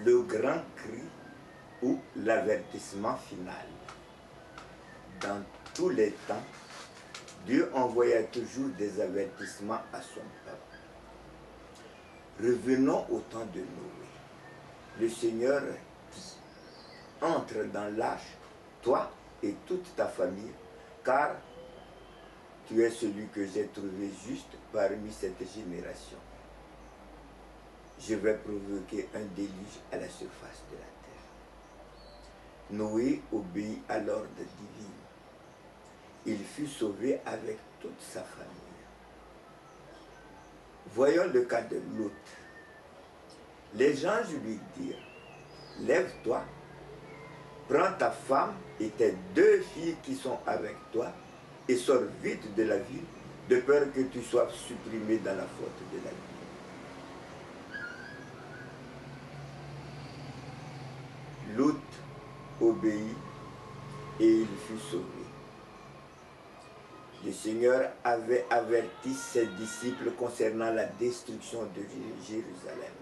le grand cri ou l'avertissement final. Dans tous les temps, Dieu envoya toujours des avertissements à son peuple. Revenons au temps de Noé. Le Seigneur dit, entre dans l'arche, toi et toute ta famille, car tu es celui que j'ai trouvé juste parmi cette génération. Je vais provoquer un déluge à la surface de la terre. Noé obéit à l'ordre divin. Il fut sauvé avec toute sa famille. Voyons le cas de Lot. Les anges lui dirent, lève-toi, prends ta femme et tes 2 filles qui sont avec toi et sors vite de la ville, de peur que tu sois supprimé dans la faute de la ville. Lot obéit et il fut sauvé. Le Seigneur avait averti ses disciples concernant la destruction de Jérusalem.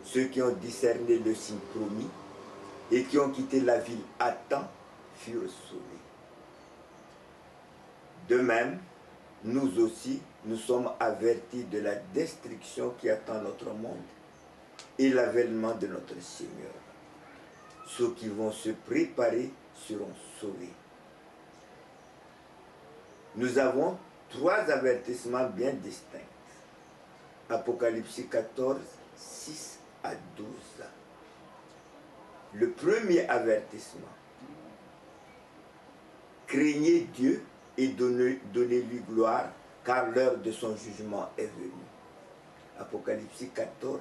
Ceux qui ont discerné le signe promis et qui ont quitté la ville à temps furent sauvés. De même, nous aussi, nous sommes avertis de la destruction qui attend notre monde et l'avènement de notre Seigneur. Ceux qui vont se préparer seront sauvés. Nous avons 3 avertissements bien distincts. Apocalypse 14, 6 à 12. Le premier avertissement. Craignez Dieu et donnez-lui gloire, car l'heure de son jugement est venue. Apocalypse 14,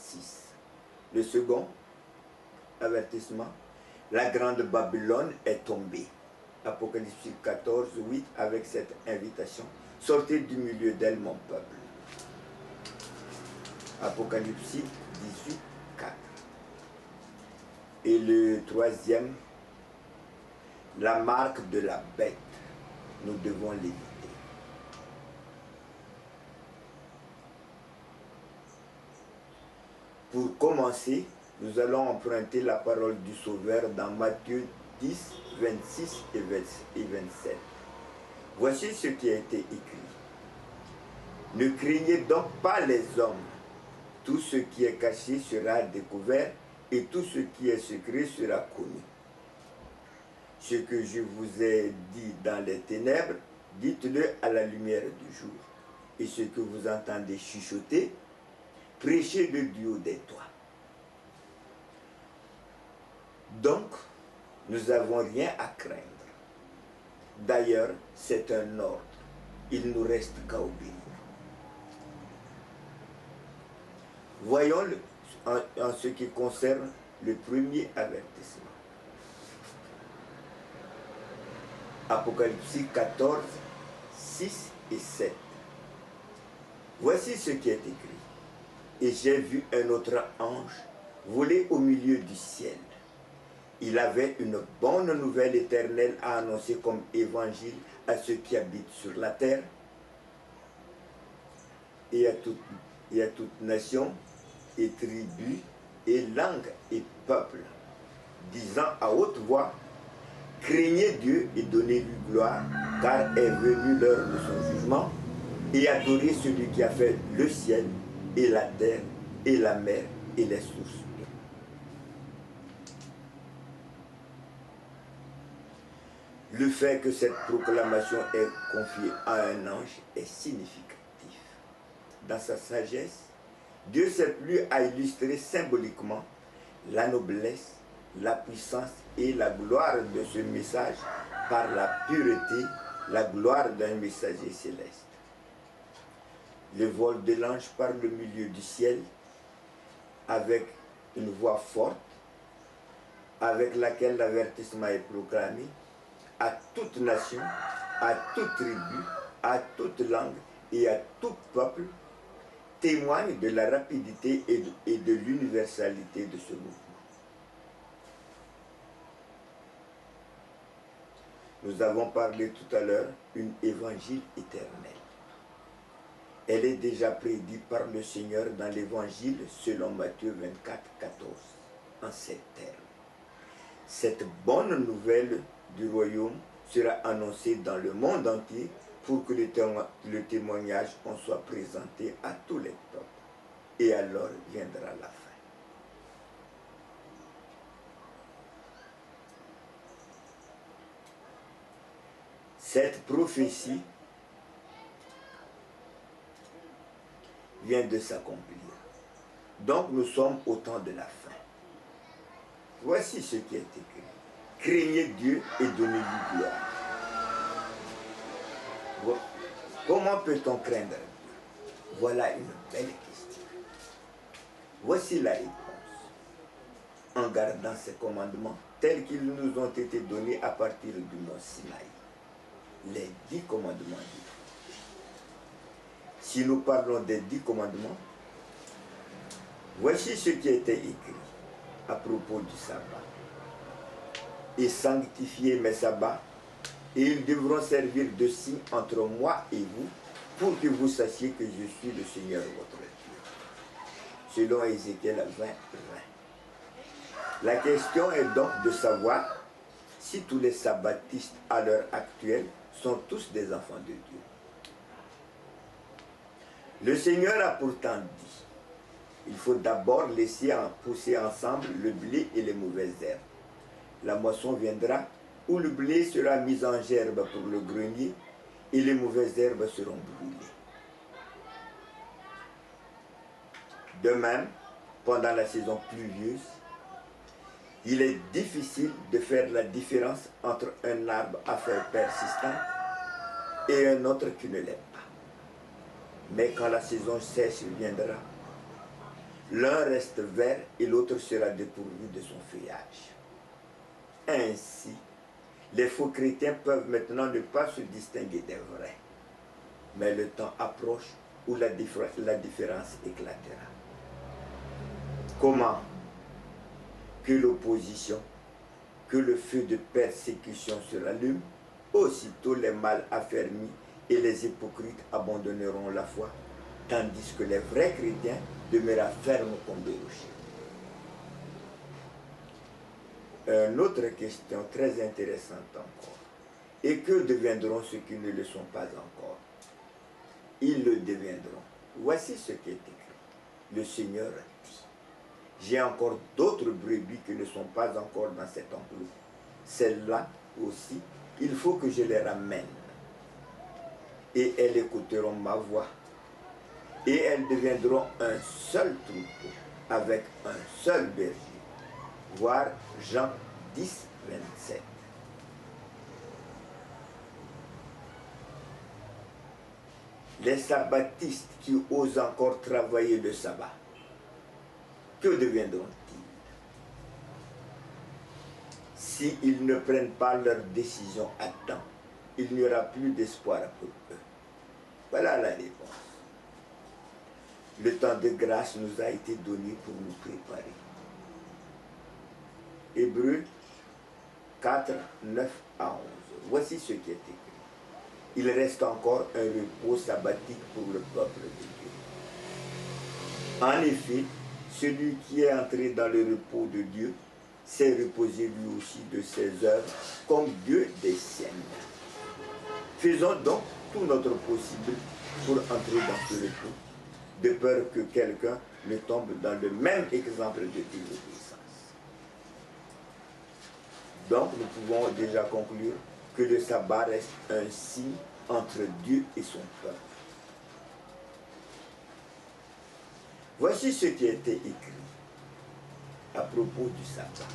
6. Le second avertissement. La grande Babylone est tombée. Apocalypse 14, 8, avec cette invitation. Sortez du milieu d'elle, mon peuple. Apocalypse 18, 4. Et le troisième, la marque de la bête. Nous devons l'éviter. Pour commencer, nous allons emprunter la parole du Sauveur dans Matthieu 10, 26 et 27. Voici ce qui a été écrit. Ne craignez donc pas les hommes. Tout ce qui est caché sera découvert et tout ce qui est secret sera connu. Ce que je vous ai dit dans les ténèbres, dites-le à la lumière du jour. Et ce que vous entendez chuchoter, prêchez-le du haut des toits. Donc, nous n'avons rien à craindre. D'ailleurs, c'est un ordre. Il ne nous reste qu'à obéir. Voyons en ce qui concerne le premier avertissement. Apocalypse 14, 6 et 7. Voici ce qui est écrit. Et j'ai vu un autre ange voler au milieu du ciel. Il avait une bonne nouvelle éternelle à annoncer comme évangile à ceux qui habitent sur la terre et à toute nation et tribu et langue et peuple, disant à haute voix, craignez Dieu et donnez-lui gloire, car est venue l'heure de son jugement, et adorez celui qui a fait le ciel et la terre et la mer et les sources. Le fait que cette proclamation est confiée à un ange est significatif. Dans sa sagesse, Dieu s'est plu à illustrer symboliquement la noblesse, la puissance et la gloire de ce message par la pureté, la gloire d'un messager céleste. Le vol de l'ange par le milieu du ciel avec une voix forte avec laquelle l'avertissement est proclamé à toute nation, à toute tribu, à toute langue et à tout peuple, témoigne de la rapidité et de l'universalité de ce mouvement. Nous avons parlé tout à l'heure d'un évangile éternel. Elle est déjà prédite par le Seigneur dans l'Évangile selon Matthieu 24, 14, en ces termes. Cette bonne nouvelle du royaume sera annoncée dans le monde entier pour que le témoignage en soit présenté à tous les peuples. Et alors viendra la fin. Cette prophétie vient de s'accomplir. Donc nous sommes au temps de la fin. Voici ce qui est écrit. Craignez Dieu et donnez-lui gloire. Comment peut-on craindre Dieu? Voilà une belle question. Voici la réponse. En gardant ces commandements tels qu'ils nous ont été donnés à partir du mont Sinaï. Les 10 commandements divins. Si nous parlons des 10 commandements, voici ce qui était écrit à propos du sabbat. Et sanctifiez mes sabbats, et ils devront servir de signe entre moi et vous, pour que vous sachiez que je suis le Seigneur votre Dieu. Selon Ézéchiel 20, 20. La question est donc de savoir si tous les sabbatistes à l'heure actuelle sont tous des enfants de Dieu. Le Seigneur a pourtant dit, il faut d'abord laisser pousser ensemble le blé et les mauvaises herbes. La moisson viendra où le blé sera mis en gerbe pour le grenier et les mauvaises herbes seront brûlées. De même, pendant la saison pluvieuse, il est difficile de faire la différence entre un arbre à fleurs persistantes et un autre qui ne l'est pas. Mais quand la saison sèche viendra, l'un reste vert et l'autre sera dépourvu de son feuillage. Ainsi, les faux chrétiens peuvent maintenant ne pas se distinguer des vrais. Mais le temps approche où la différence éclatera. Comment? Que l'opposition, que le feu de persécution se rallume, aussitôt les mal affermis et les hypocrites abandonneront la foi, tandis que les vrais chrétiens demeurent fermes comme des rochers. Une autre question très intéressante encore. Et que deviendront ceux qui ne le sont pas encore? Ils le deviendront. Voici ce qui est écrit. Le Seigneur dit, j'ai encore d'autres brebis qui ne sont pas encore dans cet enclos. Celles-là aussi, il faut que je les ramène. Et elles écouteront ma voix. Et elles deviendront un seul troupeau, avec un seul berger. Voir Jean 10, 27. Les sabbatistes qui osent encore travailler le sabbat, que deviendront-ils? S'ils ne prennent pas leur décision à temps, il n'y aura plus d'espoir pour eux. Voilà la réponse. Le temps de grâce nous a été donné pour nous préparer. Hébreux 4, 9 à 11. Voici ce qui est écrit. Il reste encore un repos sabbatique pour le peuple de Dieu. En effet, celui qui est entré dans le repos de Dieu s'est reposé lui aussi de ses œuvres comme Dieu des siennes. Faisons donc tout notre possible pour entrer dans ce repos, de peur que quelqu'un ne tombe dans le même exemple de désobéissance. Donc nous pouvons déjà conclure que le sabbat reste un signe entre Dieu et son peuple. Voici ce qui a été écrit à propos du sabbat.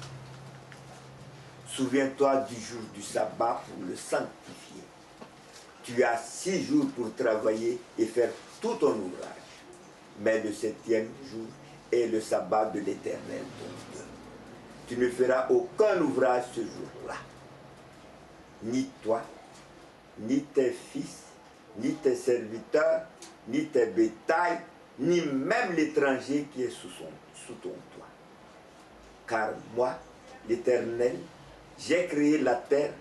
Souviens-toi du jour du sabbat pour le sanctifier. Tu as 6 jours pour travailler et faire tout ton ouvrage. Mais le 7e jour est le sabbat de l'Éternel, ton Dieu. Tu ne feras aucun ouvrage ce jour-là. Ni toi, ni tes fils, ni tes serviteurs, ni tes bétails, ni même l'étranger qui est sous ton toit. Car moi, l'Éternel, j'ai créé la terre,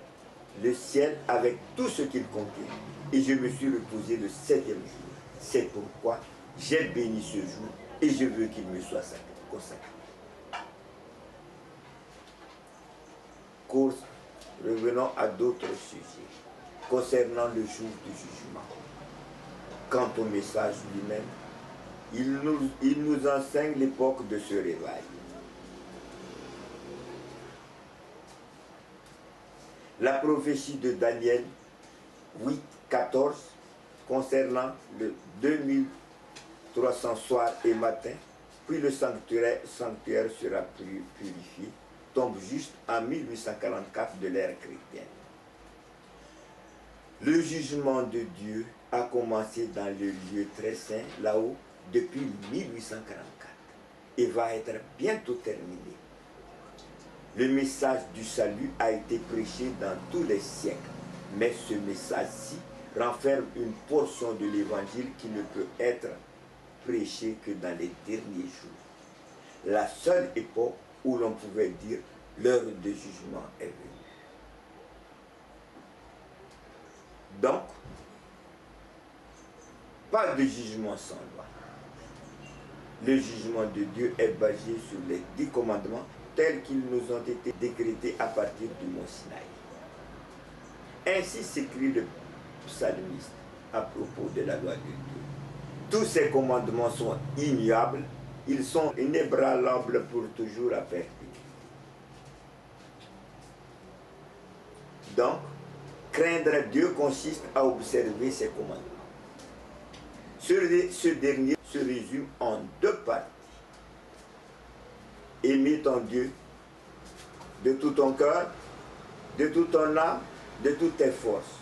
le ciel avec tout ce qu'il contient. Et je me suis reposé le 7e jour. C'est pourquoi j'ai béni ce jour et je veux qu'il me soit consacré. Revenons à d'autres sujets concernant le jour du jugement. Quant au message lui-même, il nous enseigne l'époque de ce réveil. La prophétie de Daniel 8, 14 concernant le 2300 soirs et matins, puis le sanctuaire sera purifié, tombe juste en 1844 de l'ère chrétienne. Le jugement de Dieu a commencé dans le lieu très saint, là-haut, depuis 1844 et va être bientôt terminé. Le message du salut a été prêché dans tous les siècles, mais ce message-ci renferme une portion de l'évangile qui ne peut être prêchée que dans les derniers jours. La seule époque où l'on pouvait dire l'heure de jugement est venue. Donc, pas de jugement sans loi. Le jugement de Dieu est basé sur les 10 commandements tels qu'ils nous ont été décrétés à partir du mont Sinaï. Ainsi s'écrit le psalmiste à propos de la loi de Dieu. Tous ces commandements sont immuables, ils sont inébranlables pour toujours à perpétuer. Donc, craindre Dieu consiste à observer ses commandements. Ce dernier se résume en 2 parties. Aimer ton Dieu de tout ton cœur, de toute ton âme, de toutes tes forces.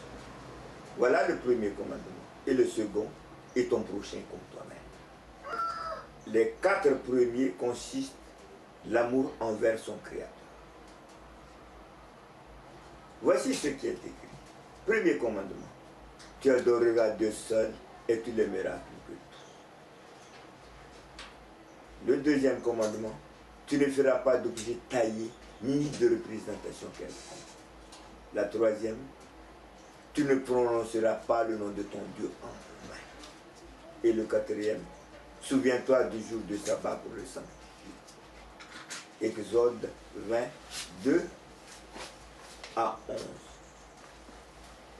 Voilà le premier commandement. Et le second est ton prochain comme toi-même. Les 4 premiers consistent l'amour envers son Créateur. Voici ce qui est écrit. Premier commandement. Tu adoreras Dieu seul et tu l'aimeras plus que tout. Le deuxième commandement. Tu ne feras pas d'objet taillé ni de représentation quelconque. La troisième. Tu ne prononceras pas le nom de ton Dieu en vain. Et le quatrième. Souviens-toi du jour de sabbat pour le sanctifier. Exode 20, 2 à 11.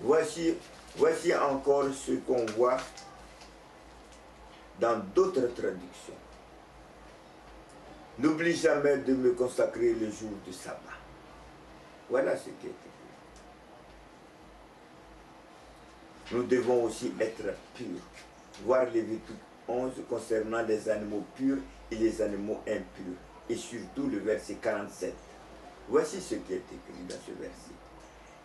Voici encore ce qu'on voit dans d'autres traductions. N'oublie jamais de me consacrer le jour du sabbat. Voilà ce qui est écrit. Nous devons aussi être purs. Voir Lévitique 11 concernant les animaux purs et les animaux impurs. Et surtout le verset 47. Voici ce qui est écrit dans ce verset.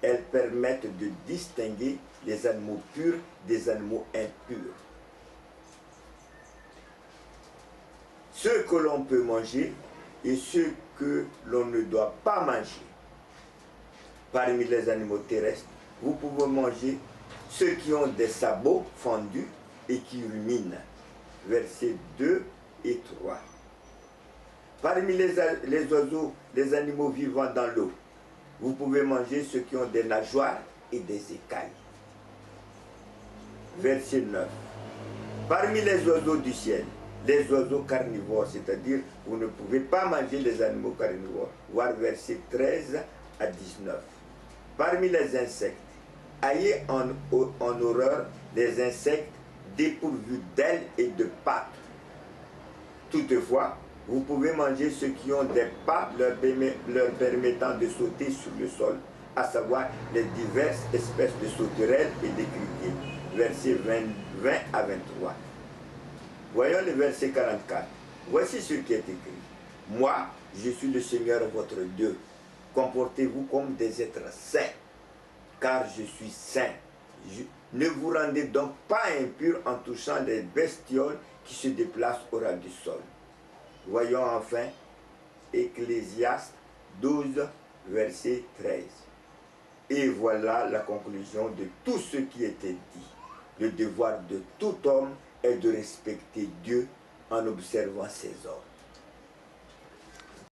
Elles permettent de distinguer les animaux purs des animaux impurs. Ce que l'on peut manger et ce que l'on ne doit pas manger. Parmi les animaux terrestres, vous pouvez manger ceux qui ont des sabots fendus et qui ruminent. Versets 2 et 3. Parmi les oiseaux, les animaux vivant dans l'eau, vous pouvez manger ceux qui ont des nageoires et des écailles. Verset 9. Parmi les oiseaux du ciel, les oiseaux carnivores, c'est-à-dire vous ne pouvez pas manger les animaux carnivores. Voir verset 13 à 19. Parmi les insectes, ayez en horreur les insectes dépourvus d'ailes et de pattes. Toutefois, vous pouvez manger ceux qui ont des pattes leur permettant de sauter sur le sol, à savoir les diverses espèces de sauterelles et d'écriviers. Versets 20 à 23. Voyons le verset 44. Voici ce qui est écrit. Moi, je suis le Seigneur votre Dieu. Comportez-vous comme des êtres saints, car je suis saint. Ne vous rendez donc pas impurs en touchant les bestioles qui se déplacent au ras du sol. Voyons enfin Ecclésiaste 12, verset 13. Et voilà la conclusion de tout ce qui était dit. Le devoir de tout homme est de respecter Dieu en observant ses ordres.